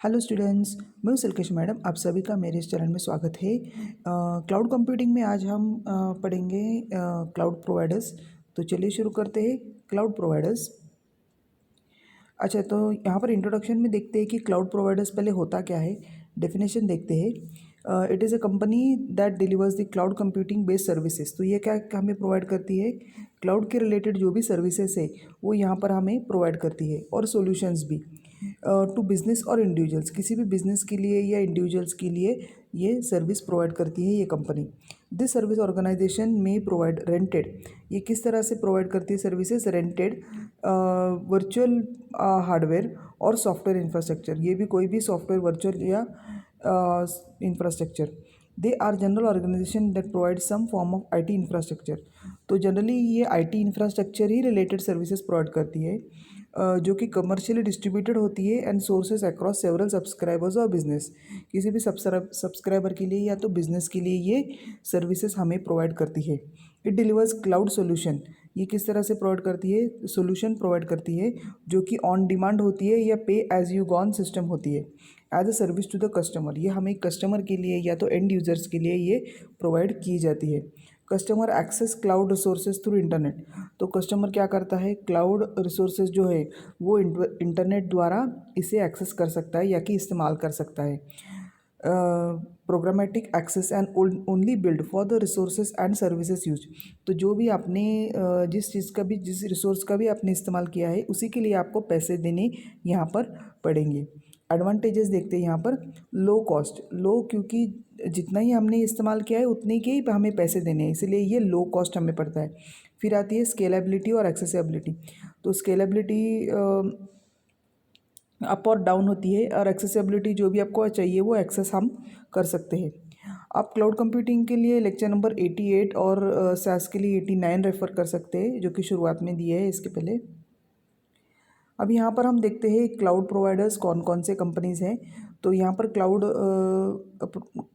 Hello students, मैं हूं सलकेश madam. आप सभी का मेरे इस चैनल में स्वागत है। क्लाउड कंप्यूटिंग में आज हम पढ़ेंगे क्लाउड प्रोवाइडर्स। तो चलिए शुरू करते हैं। Cloud providers. अच्छा, तो यहाँ पर इंट्रोडक्शन में देखते हैं कि क्लाउड प्रोवाइडर्स पहले होता क्या है। डेफिनेशन देखते हैं। It is a company that delivers the cloud computing based services. तो ये क्या हमें प्रोवाइड करती है? क्लाउड के रिलेटेड जो भी सर्विसेज है वो यहाँ पर हमें प्रोवाइड करती है, और सॉल्यूशंस भी टू बिजनेस और इंडिविजुअल्स। किसी भी बिजनेस के लिए या इंडिविजुअल्स के लिए ये सर्विस प्रोवाइड करती है ये कंपनी। दिस सर्विस ऑर्गेनाइजेशन में प्रोवाइड रेंटेड। ये किस तरह से प्रोवाइड करती है सर्विसेज? रेंटेड वर्चुअल हार्डवेयर और सॉफ्टवेयर इंफ्रास्ट्रक्चर। ये भी कोई भी सॉफ्टवेयर वर्चुअल या infrastructure. They are general organisation that provide some form of IT infrastructure. तो जनरली ये आईटी इंफ्रास्ट्रक्चर ही रिलेटेड सर्विसेज प्रोवाइड करती है, जो कि कमर्शियली डिस्ट्रीब्यूटेड होती है and sources across several subscribers और बिजनेस। किसी भी सब्सक्राइबर के लिए या तो बिजनेस के लिए ये सर्विसेज हमें प्रोवाइड करती है। It delivers cloud solution. ये किस तरह से प्रोवाइड करती है? सोल्यूशन प्रोवाइड करती है जो कि ऑन डिमांड होती है या पे एज यू गॉन सिस्टम होती है, as a service to the customer. ये हमें कस्टमर के लिए या तो एंड यूजर्स के लिए ये प्रोवाइड की जाती है। Customer access cloud resources through internet. तो कस्टमर क्या करता है? क्लाउड रिसोर्सेज जो है वो इंटरनेट द्वारा इसे एक्सेस कर सकता है या कि इस्तेमाल कर सकता है। Programmatic access and only build for the resources and services use. तो जो भी आपने जिस चीज़ का भी, जिस रिसोर्स का भी आपने इस्तेमाल किया है, उसी के लिए आपको पैसे देने यहाँ पर पड़ेंगे। एडवांटेजेस देखते हैं यहाँ पर। Low cost. लो क्योंकि जितना ही हमने इस्तेमाल किया है उतने के ही हमें पैसे देने हैं, इसलिए ये लो कॉस्ट हमें पड़ता है। फिर आती है स्केलेबिलिटी और एक्सेसिबिलिटी। तो स्केलेबिलिटी अप और डाउन होती है, और एक्सेसिबिलिटी जो भी आपको चाहिए वो एक्सेस हम कर सकते हैं। आप क्लाउड कंप्यूटिंग के लिए लेक्चर नंबर 88 और सास के लिए 89 रेफ़र कर सकते हैं, जो कि शुरुआत में दिए है इसके पहले। अब यहाँ पर हम देखते हैं क्लाउड प्रोवाइडर्स कौन कौन से कंपनीज़ हैं। तो यहाँ पर क्लाउड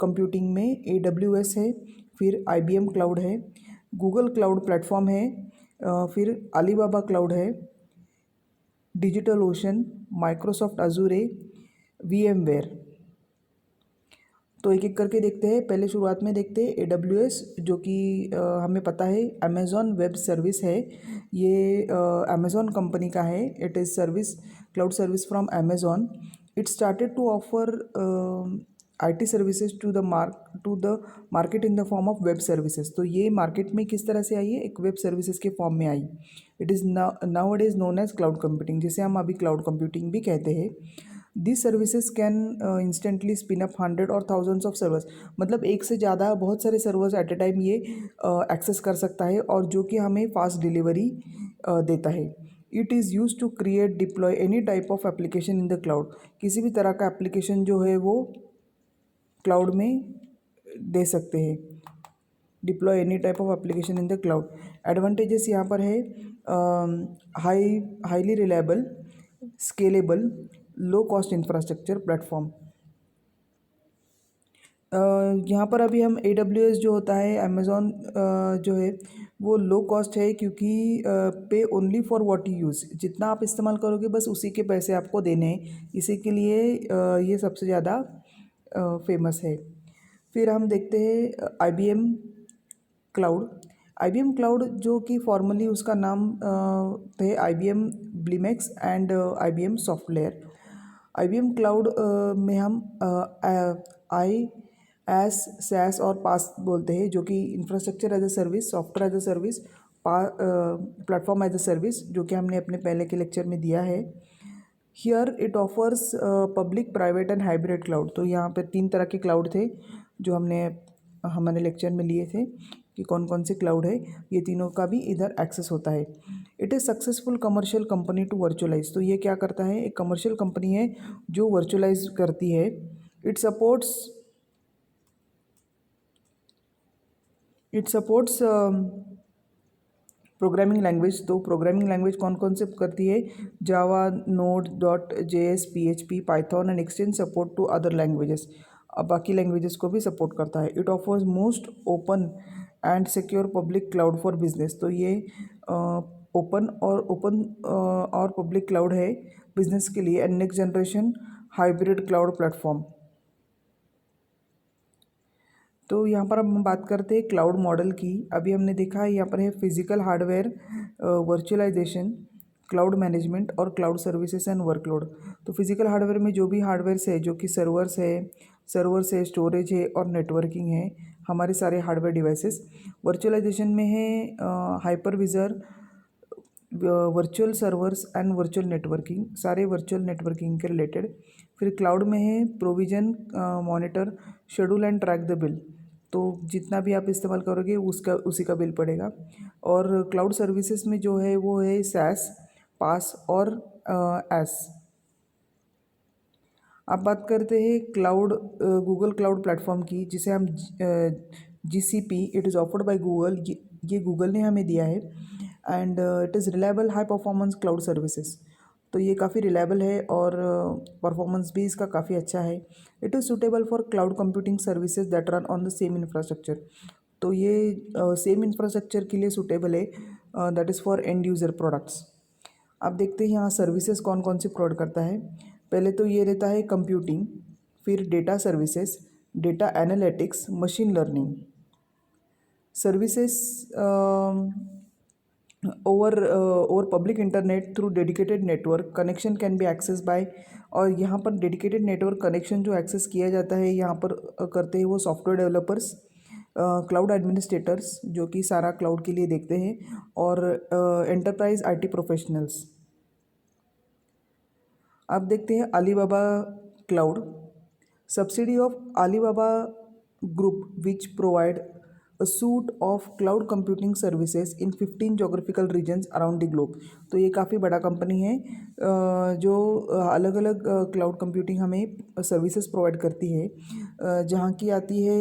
कंप्यूटिंग में AWS है, फिर IBM क्लाउड है, गूगल क्लाउड प्लेटफॉर्म है, फिर अलीबाबा क्लाउड है, डिजिटल ओशन, माइक्रोसॉफ्ट अजूरे, VMware। तो एक एक करके देखते हैं। पहले शुरुआत में देखते हैं AWS, जो कि हमें पता है अमेज़ॉन वेब सर्विस है। ये अमेज़ॉन कंपनी का है। It is service, cloud service from Amazon. It started to offer IT services to the market in the form of web services. तो ये मार्केट में किस तरह से आई है? एक वेब सर्विसेज के फॉर्म में आई। It is now it is known as cloud computing, जिसे हम अभी क्लाउड कंप्यूटिंग भी कहते हैं। This services can instantly spin up 100 और थाउजेंड्स ऑफ सर्वर्स। मतलब एक से ज़्यादा बहुत सारे सर्वर्स एट ए टाइम ये एक्सेस कर सकता है, और जो कि हमें फास्ट डिलीवरी देता है। It is use to create deploy any type of application in the cloud. किसी भी तरह का एप्लीकेशन जो है वो क्लाउड में दे सकते हैं। Deploy any type of application in the cloud. Advantages यहाँ पर है highly reliable, scalable, low cost infrastructure platform. यहाँ पर अभी हम AWS जो होता है, अमेज़ॉन जो है वो लो कॉस्ट है, क्योंकि पे only for what you use. जितना आप इस्तेमाल करोगे बस उसी के पैसे आपको देने हैं, इसी के लिए ये सबसे ज़्यादा फेमस है। फिर हम देखते हैं IBM क्लाउड। IBM क्लाउड जो कि फॉर्मली उसका नाम थे IBM Bluemix and IBM software. IBM cloud में हम IaaS, SaaS और पास बोलते हैं, जो कि infrastructure as a service, software as a service, platform as a service, जो कि हमने अपने पहले के लेक्चर में दिया है। Here it offers public, private and hybrid cloud. तो यहाँ पे 3 तरह के क्लाउड थे जो हमारे लेक्चर में लिए थे कि कौन कौन से क्लाउड है। ये तीनों का भी इधर एक्सेस होता है। It is successful commercial company to virtualise. तो ये क्या करता है? एक कमर्शियल कंपनी है जो वर्चुअलाइज करती है। It supports programming language. तो प्रोग्रामिंग लैंग्वेज कौन कौन से करती है? Java, Node, .js, PHP, Python and extend support to other languages. अब बाकी लैंग्वेजेस को भी सपोर्ट करता है। It offers most open and secure public cloud for business. तो ये ओपन और पब्लिक क्लाउड है बिजनेस के लिए, and next generation hybrid cloud platform. तो यहाँ पर अब हम बात करते हैं क्लाउड मॉडल की। अभी हमने देखा है यहाँ पर है physical hardware, virtualisation, cloud management और क्लाउड सर्विसेज एंड वर्कलोड। तो फिजिकल हार्डवेयर में जो भी हार्डवेयर्स है, जो कि सर्वर्स है, स्टोरेज है और नेटवर्किंग है, हमारे सारे हार्डवेयर डिवाइसेस। वर्चुअलाइजेशन में है hypervisor, virtual servers and virtual networking, सारे वर्चुअल नेटवर्किंग के रिलेटेड। फिर क्लाउड में है provision, monitor, schedule and track the bill. तो जितना भी आप इस्तेमाल करोगे उसका उसी का बिल पड़ेगा। और क्लाउड सर्विसेज में जो है वो है सैस, पास और एस। अब बात करते हैं क्लाउड, गूगल क्लाउड प्लेटफॉर्म की, जिसे हम GCP, it is offered by Google. ये गूगल ने हमें दिया है। And it is reliable high performance cloud services. तो ये काफ़ी रिलायबल है और परफॉर्मेंस भी इसका काफ़ी अच्छा है। It is suitable for cloud computing services that run on the same infrastructure. तो ये सेम इंफ्रास्ट्रक्चर के लिए सुटेबल है, that is for end user products. अब देखते हैं यहाँ सर्विसेज कौन कौन सी प्रोवाइड करता है। पहले तो ये रहता है कंप्यूटिंग, फिर data services, data analytics, machine learning services over public internet through dedicated network connection can be access by. और यहाँ पर डेडिकेटेड नेटवर्क कनेक्शन जो एक्सेस किया जाता है यहाँ पर करते हैं वो सॉफ्टवेयर डेवलपर्स, क्लाउड एडमिनिस्ट्रेटर्स जो कि सारा क्लाउड के लिए देखते हैं, और एंटरप्राइज IT प्रोफेशनल्स। अब देखते हैं Alibaba cloud, subsidy of Alibaba group which provide a suite of cloud computing services in 15 geographical regions around the globe। तो ये काफ़ी बड़ा कंपनी है जो अलग अलग क्लाउड कंप्यूटिंग हमें सर्विसेज प्रोवाइड करती है, जहाँ की आती है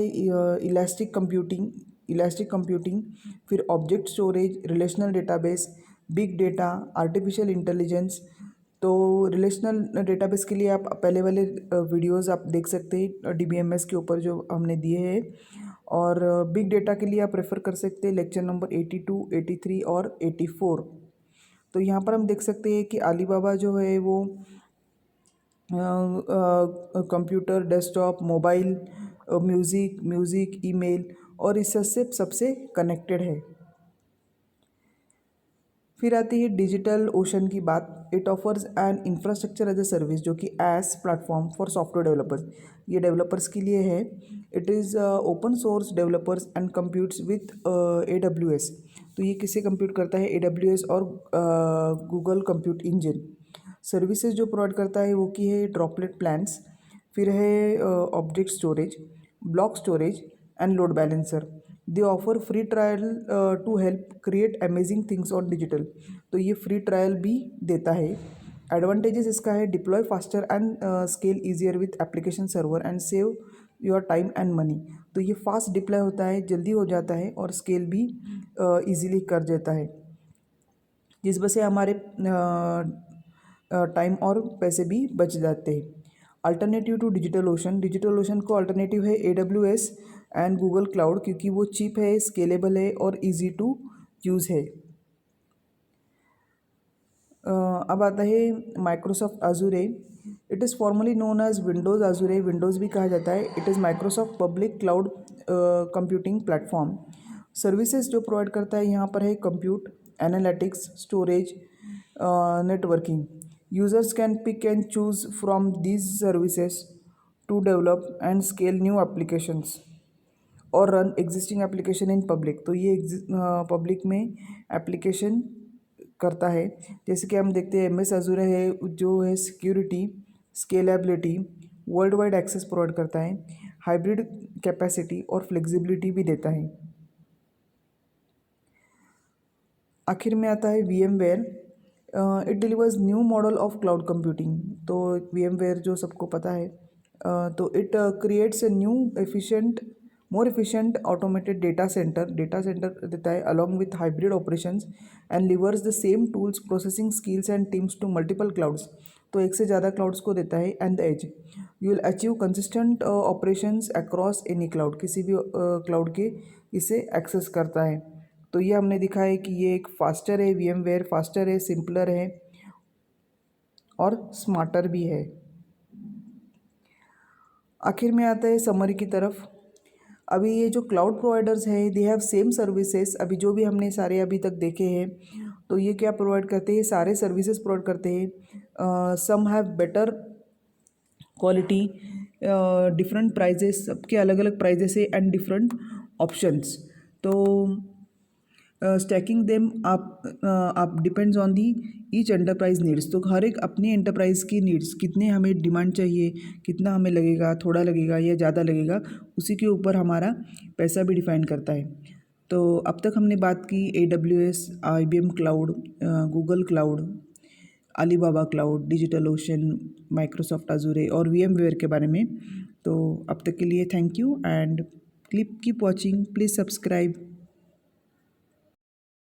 इलास्टिक कंप्यूटिंग, फिर object storage, relational database, big data, artificial intelligence. तो रिलेशनल डेटाबेस के लिए आप पहले वाले वीडियोस आप देख सकते हैं DBMS के ऊपर जो हमने दिए हैं। और बिग डेटा के लिए आप रेफ़र कर सकते हैं लेक्चर नंबर 82, 83 और 84। तो यहाँ पर हम देख सकते हैं कि अलीबाबा जो है वो computer, desktop, mobile, music, email और इस सबसे कनेक्टेड है। फिर आती है डिजिटल ओशन की बात। It offers an infrastructure as a service, जो कि as platform for software developers, ये डेवलपर्स के लिए है। It is open source developers and computes with AWS। तो ये किससे कंप्यूट करता है? AWS और गूगल कंप्यूट इंजन। सर्विसेज जो प्रोवाइड करता है वो की है ड्रॉपलेट प्लान्स, फिर है object storage, block storage and load balancer. They offer free trial to help create amazing things on digital. तो ये फ्री ट्रायल भी देता है। एडवांटेजेस इसका है deploy faster and scale easier with application server and save your time and money. तो ये fast deploy होता है, जल्दी हो जाता है और स्केल भी ईजिली कर देता है, जिस वजह से हमारे टाइम और पैसे भी बच जाते हैं। Alternative to digital ocean, digital ocean को अल्टरनेटिव है AWS एंड गूगल क्लाउड, क्योंकि वो चीप है, स्केलेबल है और इजी टू यूज़ है। अब आता है Microsoft Azure. It is formerly known as Windows Azure, Windows भी कहा जाता है। It is Microsoft public cloud computing platform. Services जो प्रोवाइड करता है यहाँ पर है compute, analytics, storage, networking. Users can pick and choose from these services to develop and scale new applications और run existing application in public. तो ये public में एप्लीकेशन करता है। जैसे कि हम देखते हैं MS अजूरे है जो है security, scalability, world wide access provide करता है, हाइब्रिड कैपेसिटी और फ्लेक्सिबिलिटी भी देता है। आखिर में आता है VMware। It delivers new model of cloud computing. तो VMware जो सबको पता है, तो it creates a new more efficient automated data centre देता है along with hybrid operations and levers the same tools, processing skills and teams to multiple clouds. तो एक से ज़्यादा क्लाउड्स को देता है। And the edge, you will achieve consistent operations across any cloud, किसी भी क्लाउड के इसे एक्सेस करता है। तो ये हमने दिखा है कि ये एक फास्टर है, VMware फास्टर है, सिंपलर है और स्मार्टर भी है। आखिर में आता है समरी की तरफ। अभी ये जो क्लाउड प्रोवाइडर्स हैं दे हैव सेम सर्विसेज। अभी जो भी हमने सारे अभी तक देखे हैं तो ये क्या प्रोवाइड करते हैं, सारे सर्विसेज प्रोवाइड करते हैं। Some have better quality, different prices, सबके अलग अलग प्राइजेस है एंड डिफरेंट ऑप्शंस। तो स्टैकिंग देम आप depends on the each enterprise needs. तो हर एक अपनी एंटरप्राइज की नीड्स, कितने हमें डिमांड चाहिए, कितना हमें लगेगा, थोड़ा लगेगा या ज़्यादा लगेगा, उसी के ऊपर हमारा पैसा भी डिफाइन करता है। तो अब तक हमने बात की AWS, IBM cloud, Google cloud, Alibaba cloud, digital ocean, Microsoft अजूरे और VMware के बारे में। तो अब तक के लिए thank you and keep watching, please subscribe.